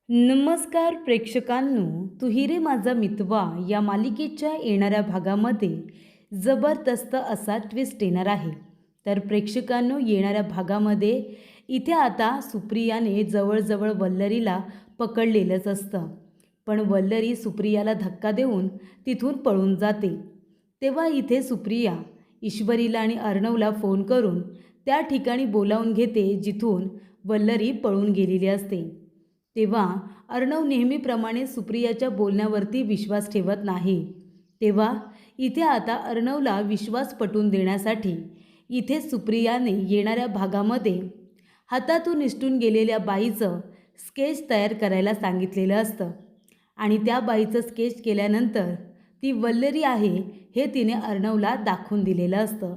नमस्कार प्रेक्षकांनो, तू ही रे माझा मितवा या मालिकेच्या येणाऱ्या भागामध्ये जबरदस्त असा ट्विस्ट येणार आहे. तर प्रेक्षकांनो, येणाऱ्या भागामध्ये इथे आता सुप्रियाने जवळजवळ वल्लरीला पकडलेलंच असतं, पण वल्लरी सुप्रियाला धक्का देऊन तिथून पळून जाते. तेव्हा इथे सुप्रिया ईश्वरीला आणि अर्णवला फोन करून त्या ठिकाणी बोलावून घेते जिथून वल्लरी पळून गेलेली असते. तेव्हा अर्णव नेहमीप्रमाणे सुप्रियाच्या बोलण्यावरती विश्वास ठेवत नाही. तेव्हा इथे आता अर्णवला विश्वास पटवून देण्यासाठी इथे सुप्रियाने येणाऱ्या भागामध्ये हातातून निसटून गेलेल्या बाईचं स्केच तयार करायला सांगितलेलं असतं आणि त्या बाईचं स्केच केल्यानंतर ती वल्लरी आहे हे तिने अर्णवला दाखवून दिलेलं असतं.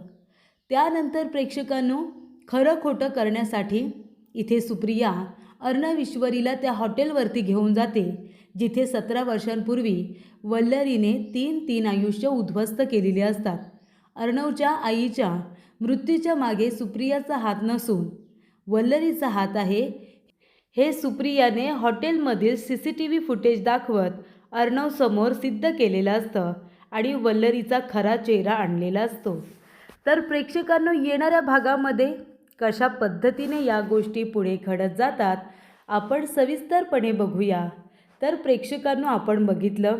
त्यानंतर प्रेक्षकांनो, खरं खोटं करण्यासाठी इथे सुप्रिया अर्णव ईश्वरीला त्या हॉटेलवरती घेऊन जाते जिथे 17 वर्षांपूर्वी वल्लरीने तीन आयुष्य उद्ध्वस्त केलेली असतात. अर्णवच्या आईच्या मृत्यूच्या मागे सुप्रियाचा हात नसून वल्लरीचा हात आहे हे सुप्रियाने हॉटेलमधील CCTV फुटेज दाखवत अर्णवसमोर सिद्ध केलेलं असतं आणि वल्लरीचा खरा चेहरा आणलेला असतो. तर प्रेक्षकांनो, येणाऱ्या भागामध्ये कशा पद्धतीने या गोष्टी पुढे घडत जातात आपण सविस्तरपणे बघूया. तर प्रेक्षकांनो, आपण बघितलं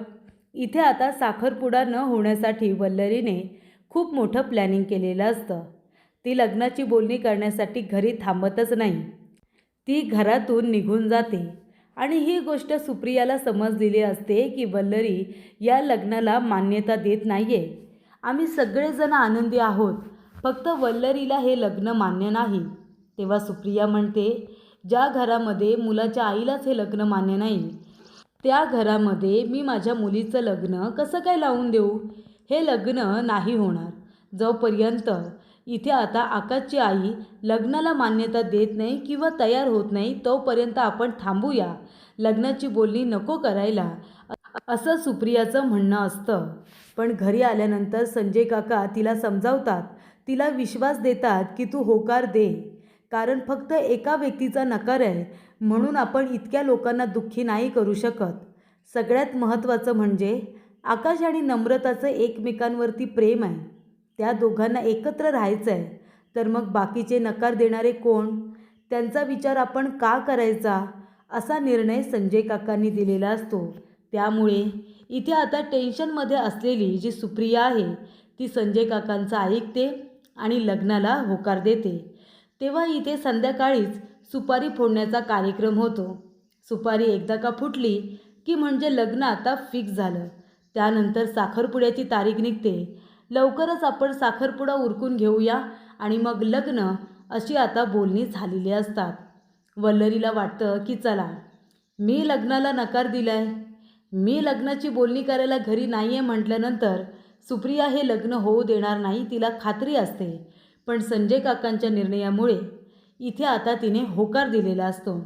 इथे आता साखरपुडा न होण्यासाठी वल्लरीने खूप मोठं प्लॅनिंग केलेलं असतं. ती लग्नाची बोलणी करण्यासाठी घरी थांबतच नाही, ती घरातून निघून जाते आणि ही गोष्ट सुप्रियाला समजलेली असते की वल्लरी या लग्नाला मान्यता देत नाही आहे. आम्ही सगळेजण आनंदी आहोत, फक्त वल्लरीला हे लग्न मान्य नाही. तेव्हा सुप्रिया म्हणते, ज्या घरामध्ये मुलाच्या आईलाच हे लग्न मान्य नाही त्या घरामध्ये मी माझ्या मुलीचं लग्न कसं काय लावून देऊ? हे लग्न नाही होणार. जोपर्यंत इथे आता आकाशची आई लग्नाला मान्यता देत नाही किंवा तयार होत नाही तोपर्यंत आपण थांबूया, लग्नाची बोलणी नको करायला, असं सुप्रियाचं म्हणणं असतं. पण घरी आल्यानंतर संजय काका तिला समजावतात, तिला विश्वास देतात की तू होकार दे, कारण फक्त एका व्यक्तीचा नकार आहे म्हणून आपण इतक्या लोकांना दुःखी नाही करू शकत. सगळ्यात महत्त्वाचं म्हणजे आकाश आणि नम्रताचं एकमेकांवरती प्रेम आहे, त्या दोघांना एकत्र राहायचं आहे. तर मग बाकीचे नकार देणारे कोण? त्यांचा विचार आपण का करायचा? असा निर्णय संजय काकांनी दिलेला असतो. त्यामुळे इथे आता टेन्शनमध्ये असलेली जी सुप्रिया आहे ती संजय काकांचं ऐकते आणि लग्नाला होकार देते. तेव्हा इथे संध्याकाळीच सुपारी फोडण्याचा कार्यक्रम होतो. सुपारी एकदा का फुटली की म्हणजे लग्न आता फिक्स झालं. त्यानंतर साखरपुड्याची तारीख निघते. लवकरच आपण साखरपुडा उरकून घेऊया आणि मग लग्न, अशी आता बोलणी झालेली असतात. वल्लरीला वाटतं की चला, मी लग्नाला नकार दिलाय, मी लग्नाची बोलणी करायला घरी नाही आहे म्हटल्यानंतर सुप्रिया हे लग्न होऊ देणार नाही, तिला खात्री असते. पण संजय काकांच्या निर्णयामुळे इथे आता तिने होकार दिलेला असतो.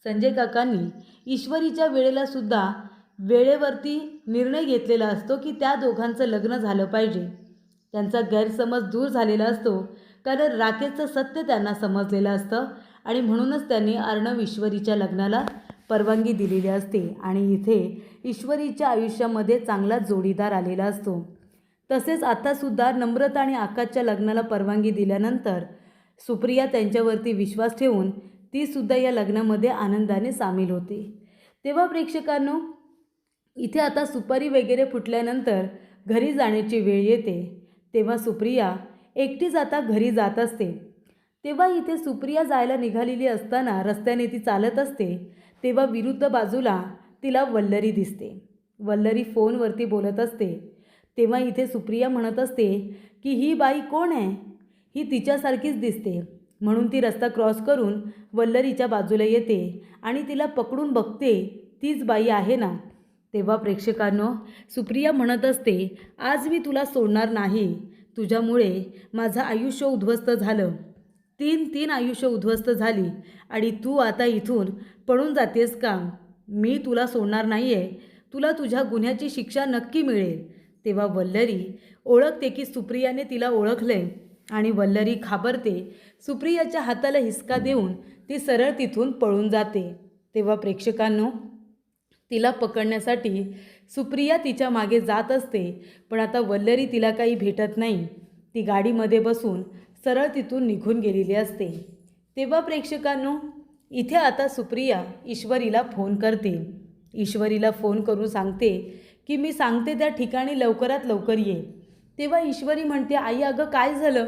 संजय काकांनी ईश्वरीच्या वेळेलासुद्धा वेळेवरती निर्णय घेतलेला असतो की त्या दोघांचं लग्न झालं पाहिजे. त्यांचा गैरसमज दूर झालेला असतो, कारण राकेशचं सत्य त्यांना समजलेलं असतं आणि म्हणूनच त्यांनी अर्णव ईश्वरीच्या लग्नाला परवानगी दिलेली असते आणि इथे ईश्वरीच्या आयुष्यामध्ये चांगला जोडीदार आलेला असतो. तसेच आतासुद्धा नम्रता आणि आकाशच्या लग्नाला परवानगी दिल्यानंतर सुप्रिया त्यांच्यावरती विश्वास ठेवून तीसुद्धा या लग्नामध्ये आनंदाने सामील होते. तेव्हा प्रेक्षकांनो, इथे आता सुपारी वगैरे फुटल्यानंतर घरी जाण्याची वेळ येते. तेव्हा सुप्रिया एकटीच आता घरी जात असते. तेव्हा इथे सुप्रिया जायला निघालेली असताना रस्त्याने ती चालत असते. तेव्हा विरुद्ध बाजूला तिला वल्लरी दिसते. वल्लरी फोनवरती बोलत असते. तेव्हा इथे सुप्रिया म्हणत असते की ही बाई कोण आहे? ही तिच्यासारखीच दिसते. म्हणून ती रस्ता क्रॉस करून वल्लरीच्या बाजूला येते आणि तिला पकडून बघते, तीच बाई आहे ना? तेव्हा प्रेक्षकांनो, सुप्रिया म्हणत असते, आज मी तुला सोडणार नाही, तुझ्यामुळे माझं आयुष्य उद्ध्वस्त झालं, तीन आयुष्य उद्ध्वस्त झाली आणि तू आता इथून पळून जातेस का? मी तुला सोडणार नाही आहे, तुला तुझ्या गुन्ह्याची शिक्षा नक्की मिळेल. तेव्हा वल्लरी ओळखते की सुप्रियाने तिला ओळखले आणि वल्लरी घाबरते. सुप्रियाच्या हाताला हिसका देऊन ती सरळ तिथून पळून जाते. तेव्हा प्रेक्षकांनो, तिला पकडण्यासाठी सुप्रिया तिच्या मागे जात असते, पण आता वल्लरी तिला काही भेटत नाही. ती गाडीमध्ये बसून सरळ तिथून निघून गेलेली असते. तेव्हा प्रेक्षकांनो, इथे आता सुप्रिया ईश्वरीला फोन करते. ईश्वरीला फोन करून सांगते की मी सांगते त्या ठिकाणी लवकरात लवकर ये. तेव्हा ईश्वरी म्हणते, आई अगं काय झालं?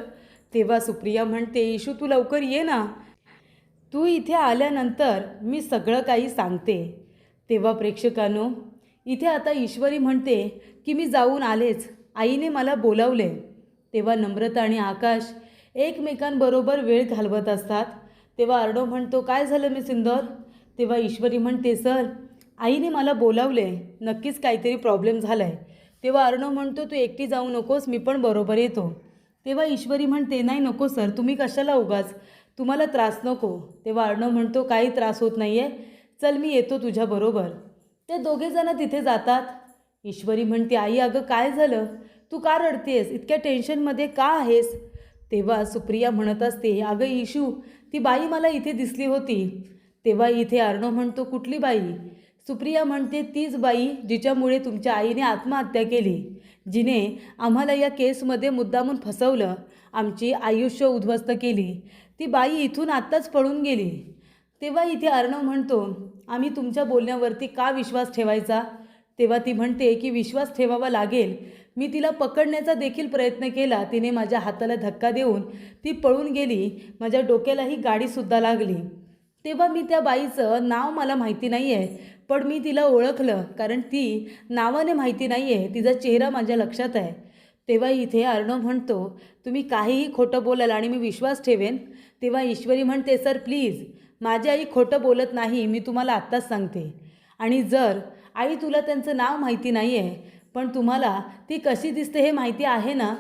तेव्हा सुप्रिया म्हणते, ईशू तू लवकर ये ना, तू इथे आल्यानंतर मी सगळं काही सांगते. तेव्हा प्रेक्षकांनो, इथे आता ईश्वरी म्हणते की मी जाऊन आलेच, आईने मला बोलावले. तेव्हा नम्रता आणि आकाश एकमेकांबरोबर वेळ घालवत असतात. तेव्हा अर्णव म्हणतो, काय झालं मी सिंदर? तेव्हा ईश्वरी म्हणते, सर आईने मला बोलावले, नक्कीच काहीतरी प्रॉब्लेम झाला आहे. तेव्हा अर्णव म्हणतो, तू एकटी जाऊ नकोस, मी पण बरोबर येतो. तेव्हा ईश्वरी म्हणते, नाही नको सर, तुम्ही कशाला उगाच, तुम्हाला त्रास नको. तेव्हा अर्णव म्हणतो, काही त्रास होत नाही आहे, चल मी येतो तुझ्याबरोबर. ते दोघेजणं तिथे जातात. ईश्वरी म्हणते, आई अगं काय झालं, तू का रडतेस, इतक्या टेन्शनमध्ये का आहेस? तेव्हा सुप्रिया म्हणत असते, अगं इशू, ती बाई मला इथे दिसली होती. तेव्हा इथे अर्णव म्हणतो, कुठली बाई? सुप्रिया म्हणते, तीच बाई जिच्यामुळे तुमच्या आईने आत्महत्या केली, जिने आम्हाला या केसमध्ये मुद्दामून फसवलं, आमची आयुष्य उद्ध्वस्त केली. ती बाई इथून आत्ताच पळून गेली. तेव्हा इथे अर्णव म्हणतो, आम्ही तुमच्या बोलण्यावरती का विश्वास ठेवायचा? तेव्हा ती म्हणते की विश्वास ठेवावा लागेल, मी तिला पकडण्याचा देखील प्रयत्न केला, तिने माझ्या हाताला धक्का देऊन ती पळून गेली, माझ्या डोक्यालाही गाडीसुद्धा लागली. तेव्हा मी त्या बाईचं नाव मला माहिती नाही आहे, पण मी तिला ओळखलं, कारण ती नावाने माहिती नाही आहे, तिचा चेहरा माझ्या लक्षात आहे. तेव्हा इथे अर्णव म्हणतो, तुम्ही काहीही खोटं बोलाल आणि मी विश्वास ठेवेन. तेव्हा ईश्वरी म्हणते, सर प्लीज, माझी आई खोटं बोलत नाही, मी तुम्हाला आत्ताच सांगते. आणि जर आई तुला त्यांचं नाव माहिती नाही आहे, पण तुम्हाला ती कशी दिसते हे माहिती आहे ना,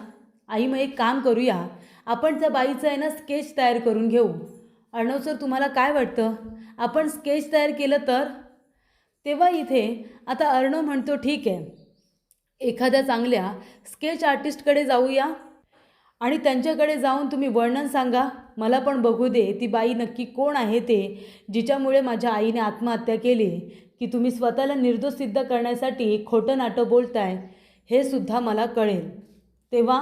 आई मग एक काम करूया, आपण त्या बाईचं आहे ना स्केच तयार करून घेऊ. अर्णव सर तुम्हाला काय वाटतं, आपण स्केच तयार केलं तर? तेव्हा इथे आता अर्णव म्हणतो, ठीक आहे, एखाद्या चांगल्या स्केच आर्टिस्टकडे जाऊया आणि त्यांच्याकडे जाऊन तुम्ही वर्णन सांगा, मला पण बघू दे ती बाई नक्की कोण आहे ते, जिच्यामुळे माझ्या आईने आत्महत्या केली, की तुम्ही स्वतःला निर्दोष सिद्ध करण्यासाठी खोटं नाटं बोलताय, हे सुद्धा मला कळेल. तेव्हा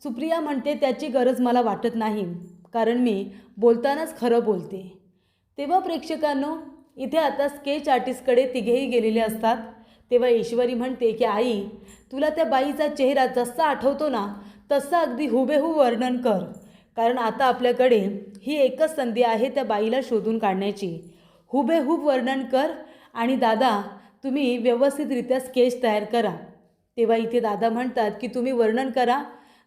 सुप्रिया म्हणते, त्याची गरज मला वाटत नाही, कारण मी बोलतानाच खरं बोलते. तेव्हा प्रेक्षकांनो, इथे आता स्केच आर्टिस्टकडे तिघेही गेलेले असतात. तेव्हा ईश्वरी म्हणते की आई, तुला त्या बाईचा चेहरा जसा आठवतो ना, तसं अगदी हुबेहूब वर्णन कर, कारण आता आपल्याकडे ही एकच संधी आहे त्या बाईला शोधून काढण्याची. हुबेहूब वर्णन कर आणि दादा तुम्ही व्यवस्थितरित्या स्केच तयार करा. तेव्हा इथे दादा म्हणतात की तुम्ही वर्णन करा,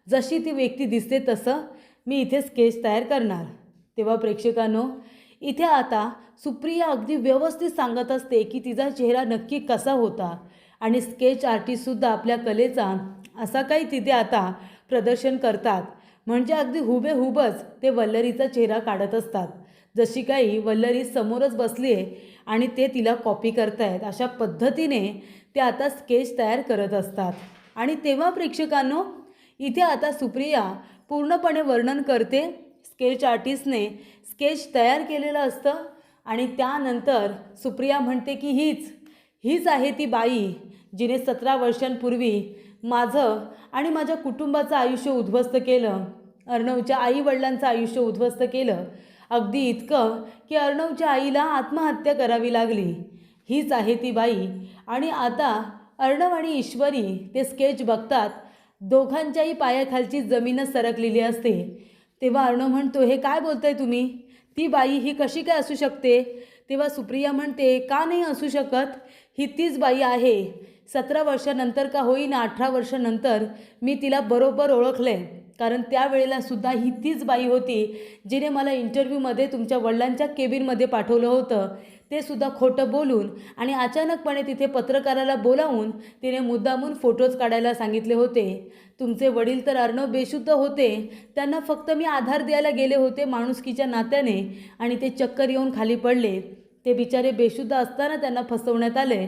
जशी ती व्यक्ती दिसते तसं मी इथे स्केच तयार करणार. तेव्हा प्रेक्षकांनो, इथे आता सुप्रिया अगदी व्यवस्थित सांगत असते की तिचा चेहरा नक्की कसा होता, आणि स्केच आर्टिस्टसुद्धा आपल्या कलेचा असा काही तिथे आता प्रदर्शन करतात, म्हणजे अगदी हुबेहूबच ते वल्लरीचा चेहरा काढत असतात, जशी काही वल्लरी समोरच बसली आहे आणि ते तिला कॉपी करतायत, अशा पद्धतीने ते आता स्केच तयार करत असतात. आणि तेव्हा प्रेक्षकांनो, इथे आता सुप्रिया पूर्णपणे वर्णन करते, स्केच आर्टिस्टने स्केच तयार केलेलं असतं आणि त्यानंतर सुप्रिया म्हणते की हीच आहे ती बाई जिने 17 वर्षांपूर्वी माझं आणि माझ्या कुटुंबाचं आयुष्य उद्ध्वस्त केलं, अर्णवच्या आईवडिलांचं आयुष्य उद्ध्वस्त केलं, अगदी इतकं की अर्णवच्या आईला आत्महत्या करावी लागली. हीच आहे ती बाई. आणि आता अर्णव आणि ईश्वरी ते स्केच बघतात, दोघांच्याही पायाखालची जमीनच सरकलेली असते. तेव्हा अर्णव म्हणतो, हे काय बोलताय तुम्ही, ती बाई ही कशी काय असू शकते? तेव्हा सुप्रिया म्हणते, का नाही असू शकत, ही तीच बाई आहे. 17 वर्षानंतर का होईना, 18 वर्षानंतर मी तिला बरोबर ओळखले, कारण त्यावेळेला सुद्धा ही तीच बाई होती जिने मला इंटरव्ह्यूमध्ये तुमच्या वडिलांच्या केबिनमध्ये पाठवलं होतं, ते सुद्धा खोटं बोलून आणि अचानकपणे तिथे पत्रकाराला बोलावून तिने मुद्दामून फोटोज काढायला सांगितले होते. तुमचे वडील तर अर्णव बेशुद्ध होते, त्यांना फक्त मी आधार द्यायला गेले होते माणुसकीच्या नात्याने, आणि ते चक्कर येऊन खाली पडले, ते बिचारे बेशुद्ध असताना त्यांना फसवण्यात आले,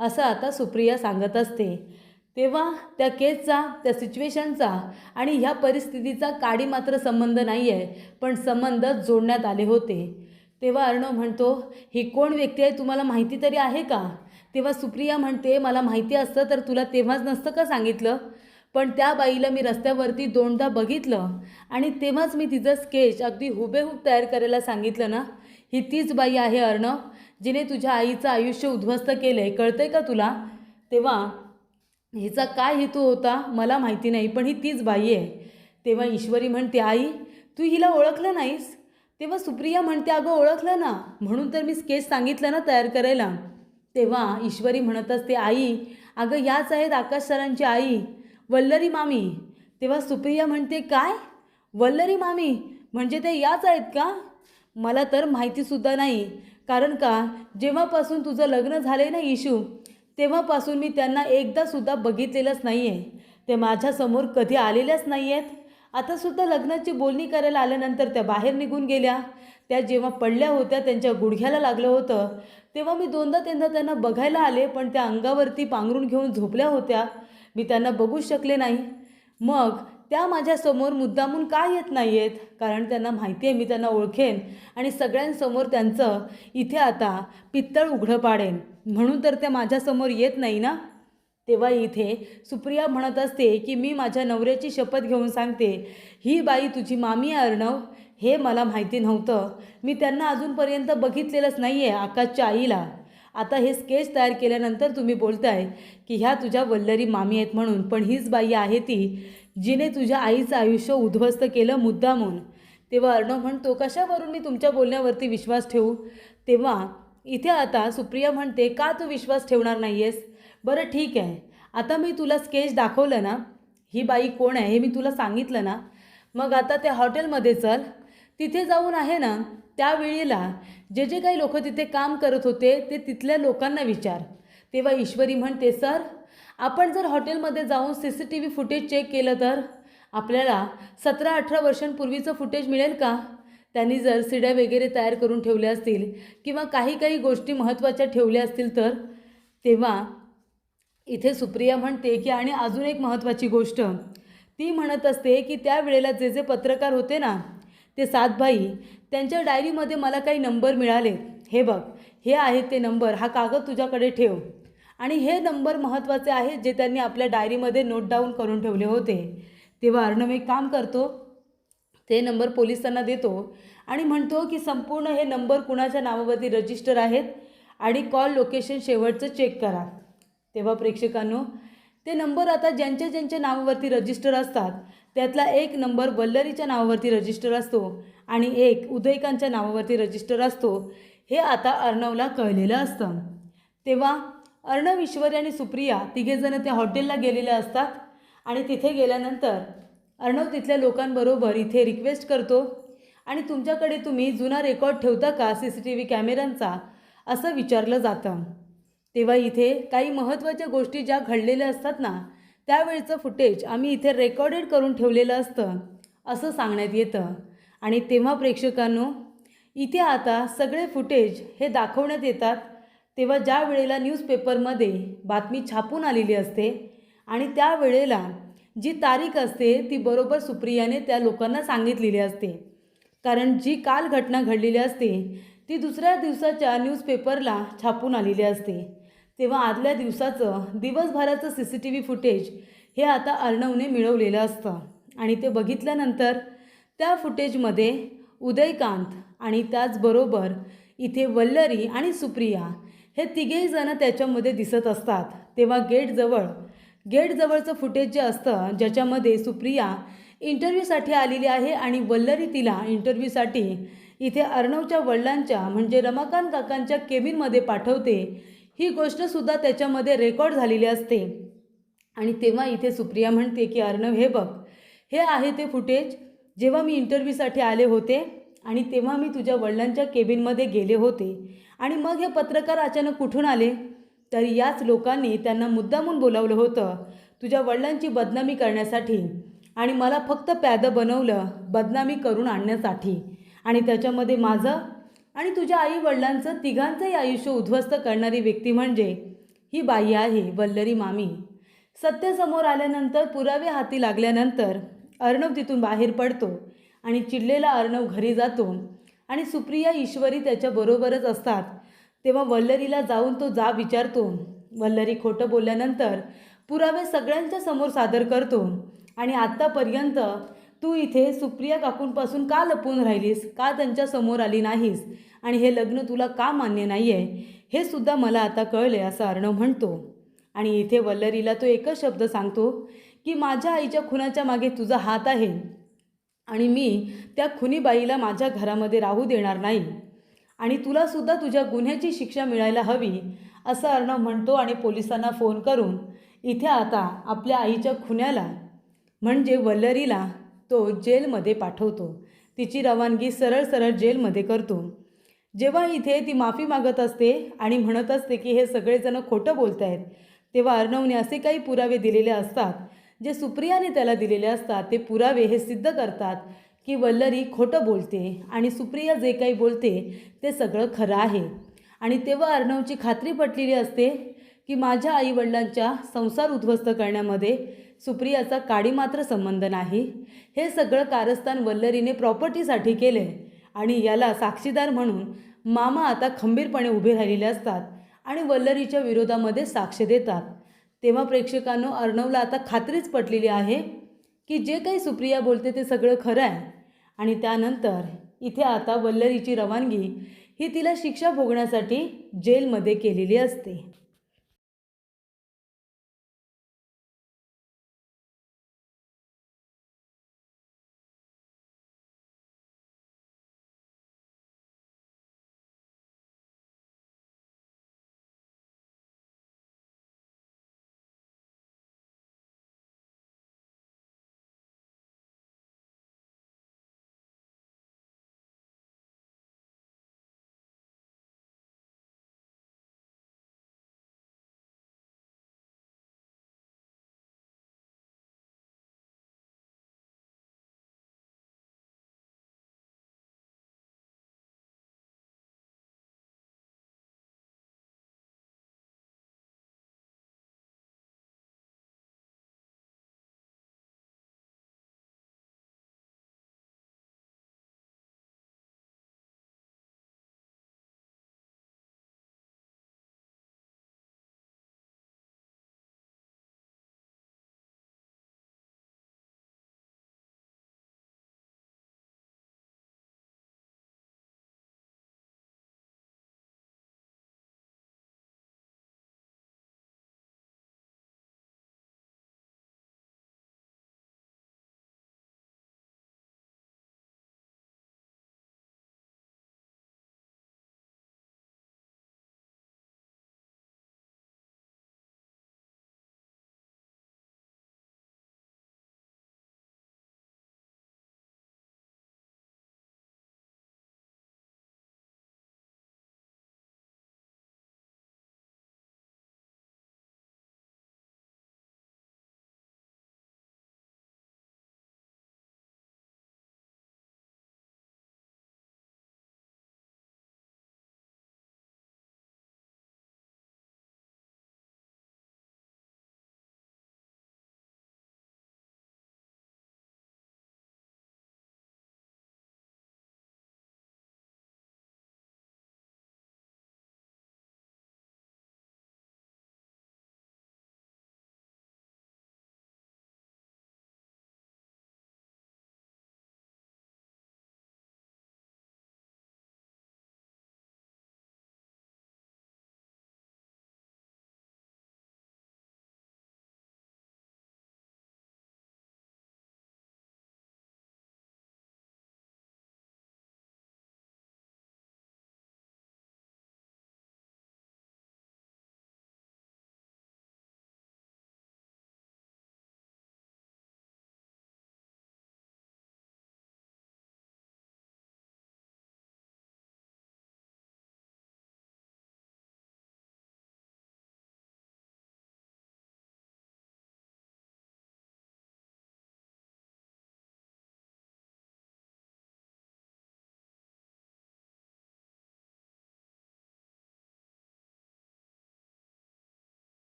असं आता सुप्रिया सांगत असते. तेव्हा त्या केसचा, त्या सिच्युएशनचा आणि ह्या परिस्थितीचा काडी मात्र संबंध नाही आहे, पण संबंध जोडण्यात आले होते. तेव्हा अर्णव म्हणतो, ही कोण व्यक्ती आहे तुम्हाला माहिती तरी आहे का? तेव्हा सुप्रिया म्हणते, मला माहिती असतं तर तुला तेव्हाच नसतं का सांगितलं? पण त्या बाईला मी रस्त्यावरती दोनदा बघितलं आणि तेव्हाच मी तिचं स्केच अगदी हुबेहूब तयार करायला सांगितलं ना. ही तीच बाई आहे अर्णव, जिने तुझ्या आईचं आयुष्य उद्ध्वस्त केलं आहे, कळतंय का तुला? तेव्हा हिचा काय हेतू होता मला माहिती नाही, पण ही तीच बाई आहे. तेव्हा ईश्वरी म्हणते, आई तू हिला ओळखलं नाहीस? तेव्हा सुप्रिया म्हणते, अगं ओळखलं ना, म्हणून तर मी स्केच सांगितलं ना तयार करायला. तेव्हा ईश्वरी म्हणत असते, आई अगं याच आहेत आकाश सरांची आई, वल्लरी मामी. तेव्हा सुप्रिया म्हणते, काय वल्लरी मामी म्हणजे ते याच आहेत का? मला तर माहितीसुद्धा नाही, कारण का जेव्हापासून तुझं लग्न झालं ना इशू, तेव्हापासून मी त्यांना एकदासुद्धा बघितलेलंच नाही आहे. ते माझ्यासमोर कधी आलेल्याच नाही आहेत. आतासुद्धा लग्नाची बोलणी करायला आल्यानंतर त्या बाहेर निघून गेल्या. त्या जेव्हा पडल्या होत्या, त्यांच्या गुडघ्याला लागलं होतं, तेव्हा मी दोनदा तीनदा त्यांना बघायला आले, पण त्या अंगावरती पांघरून घेऊन झोपल्या होत्या. मी त्यांना बघूच शकले नाही. मग त्या माझ्यासमोर मुद्दामून का येत नाही आहेत? कारण त्यांना माहिती आहे मी त्यांना ओळखेन आणि सगळ्यांसमोर त्यांचं इथे आता पित्तळ उघडं पाडेन, म्हणून तर त्या माझ्यासमोर येत नाही ना. तेव्हा इथे सुप्रिया म्हणत असते की मी माझ्या नवऱ्याची शपथ घेऊन सांगते, ही बाई तुझी मामी आहे अर्णव, हे मला माहिती नव्हतं. मी त्यांना अजूनपर्यंत बघितलेलंच नाही आहे, आकाशच्या आईला. आता हे स्केच तयार केल्यानंतर तुम्ही बोलताय की ह्या तुझ्या वल्लरी मामी आहेत म्हणून, पण हीच बाई आहे ती जिने तुझ्या आईचं आयुष्य उद्ध्वस्त केलं मुद्दामून. तेव्हा अर्णव म्हणतो, कशावरून मी तुमच्या बोलण्यावरती विश्वास ठेवू? तेव्हा इथे आता सुप्रिया म्हणते, का तू विश्वास ठेवणार नाही आहेस? बरं ठीक आहे, आता मी तुला स्केच दाखवलं ना, ही बाई कोण आहे हे मी तुला सांगितलं ना, मग आता त्या हॉटेलमध्ये चल. तिथे जाऊन आहे ना, त्यावेळेला जे जे काही लोक तिथे काम करत होते ते तिथल्या लोकांना विचार. तेव्हा ईश्वरी म्हणते, सर आपण जर हॉटेलमध्ये जाऊन CCTV फुटेज चेक केलं तर आपल्याला 17-18 वर्षांपूर्वीचं फुटेज मिळेल का? त्यांनी जर सीड्या वगैरे तयार करून ठेवल्या असतील किंवा काही काही गोष्टी महत्त्वाच्या ठेवल्या असतील तर. तेव्हा इथे सुप्रिया म्हणते की आणि अजून एक महत्त्वाची गोष्ट, ती म्हणत असते की त्यावेळेला जे जे पत्रकार होते ना, ते 7 भाई, त्यांच्या डायरीमध्ये मला काही नंबर मिळाले. हे बघ, हे आहेत ते नंबर, हा कागद तुझ्याकडे ठेव. आणि हे नंबर महत्त्वाचे आहेत जे त्यांनी आपल्या डायरीमध्ये नोट डाऊन करून ठेवले होते. तेव्हा अर्णव एक काम करतो, ते नंबर पोलिसांना देतो आणि म्हणतो की संपूर्ण हे नंबर कुणाच्या नावावरती रजिस्टर आहेत आणि कॉल लोकेशन शेवटचं चेक करा. तेव्हा प्रेक्षकांनो, ते नंबर आता ज्यांच्या ज्यांच्या नावावरती रजिस्टर असतात त्यातला एक नंबर वल्लरीच्या नावावरती रजिस्टर असतो आणि एक उदयकांच्या नावावरती रजिस्टर असतो, हे आता अर्णवला कळलेलं असतं. तेव्हा अर्णव, ईश्वरी आणि सुप्रिया तिघेजणं त्या हॉटेलला गेलेले असतात आणि तिथे गेल्यानंतर अर्णव तिथल्या लोकांबरोबर इथे रिक्वेस्ट करतो आणि तुमच्याकडे तुम्ही जुना रेकॉर्ड ठेवता का CCTV कॅमेऱ्यांचा, असं विचारलं जातं. तेव्हा इथे काही महत्त्वाच्या गोष्टी ज्या घडलेल्या असतात ना, त्यावेळचं फुटेज आम्ही इथे रेकॉर्डेड करून ठेवलेलं असतं, असं सांगण्यात येतं. आणि तेव्हा प्रेक्षकांनो, इथे आता सगळे फुटेज हे दाखवण्यात येतात. तेव्हा ज्या वेळेला न्यूजपेपरमध्ये बातमी छापून आलेली असते आणि त्यावेळेला जी तारीख असते ती बरोबर सुप्रियाने त्या लोकांना सांगितलेली असते, कारण जी काल घटना घडलेली असते ती दुसऱ्या दिवसाच्या न्यूजपेपरला छापून आलेली असते. तेव्हा आदल्या दिवसाचं दिवसभराचं CCTV फुटेज हे आता अर्णवने मिळवलेलं असतं आणि ते बघितल्यानंतर त्या फुटेजमध्ये उदयकांत आणि त्याचबरोबर इथे वल्लरी आणि सुप्रिया हे तिघेही जण त्याच्यामध्ये दिसत असतात. तेव्हा गेटजवळचं फुटेज जे असतं, ज्याच्यामध्ये सुप्रिया इंटरव्ह्यूसाठी आलेली आहे आणि वल्लरी तिला इंटरव्ह्यूसाठी इथे अर्णवच्या वडिलांच्या म्हणजे रमाकांत काकांच्या केबिनमध्ये पाठवते, ही गोष्टसुद्धा त्याच्यामध्ये रेकॉर्ड झालेली असते. आणि तेव्हा इथे सुप्रिया म्हणते की अर्णव, हे बघ, हे आहे ते फुटेज जेव्हा मी इंटरव्ह्यूसाठी आले होते आणि तेव्हा मी तुझ्या वडिलांच्या केबिनमध्ये गेले होते आणि मग हे पत्रकार अचानक कुठून आले, तर याच लोकांनी त्यांना मुद्दामून बोलावलं होतं तुझ्या वडिलांची बदनामी करण्यासाठी आणि मला फक्त प्यादं बनवलं बदनामी करून आणण्यासाठी. आणि त्याच्यामध्ये माझं आणि तुझ्या आई वडिलांचं तिघांचंही आयुष्य उद्ध्वस्त करणारी व्यक्ती म्हणजे ही बाई आहे वल्लरी मामी. सत्य समोर आल्यानंतर, पुरावे हाती लागल्यानंतर अर्णव तिथून बाहेर पडतो आणि चिडलेला अर्णव घरी जातो आणि सुप्रिया ईश्वरी त्याच्याबरोबरच असतात. तेव्हा वल्लरीला जाऊन तो जाब विचारतो. वल्लरी खोटं बोलल्यानंतर पुरावे सगळ्यांच्या समोर सादर करतो आणि आत्तापर्यंत तू इथे सुप्रिया काकूंपासून का लपून राहिलीस, का त्यांच्या समोर आली नाहीस आणि हे लग्न तुला का मान्य नाही आहे हे सुद्धा मला आता कळले, असं अर्णव म्हणतो. आणि इथे वल्लरीला तो एकच शब्द सांगतो की माझ्या आईच्या खुनाच्या मागे तुझा हात आहे आणि मी त्या खुनी बाईला माझ्या घरामध्ये राहू देणार नाही आणि तुलासुद्धा तुझ्या गुन्ह्याची शिक्षा मिळायला हवी, असं अर्णव म्हणतो. आणि पोलिसांना फोन करून इथे आता आपल्या आईच्या खुन्याला म्हणजे वल्लरीला तो जेलमध्ये पाठवतो. तिची रवानगी सरळ सरळ जेलमध्ये करतो. जेव्हा इथे ती माफी मागत असते आणि म्हणत असते की हे सगळेजण खोटं बोलत आहेत, तेव्हा अर्णवने असे काही पुरावे दिलेले असतात जे सुप्रियाने त्याला दिलेले असतात. ते पुरावे हे सिद्ध करतात की वल्लरी खोटं बोलते आणि सुप्रिया जे काही बोलते ते सगळं खरं आहे. आणि तेव्हा अर्णवची खात्री पटलेली असते की माझ्या आईवडिलांच्या संसार उद्ध्वस्त करण्यामध्ये सुप्रियाचा काडी मात्र संबंध नाही. हे सगळं कारस्थान वल्लरीने प्रॉपर्टीसाठी केले आणि याला साक्षीदार म्हणून मामा आता खंबीरपणे उभे राहिलेले असतात आणि वल्लरीच्या विरोधामध्ये साक्ष देतात. तेव्हा प्रेक्षकांनो, अर्णवला आता खात्रीच पटलेली आहे की जे काही सुप्रिया बोलते ते सगळं खरं आहे. आणि त्यानंतर इथे आता वल्लरीची रवानगी ही तिला शिक्षा भोगण्यासाठी जेलमध्ये केलेली असते.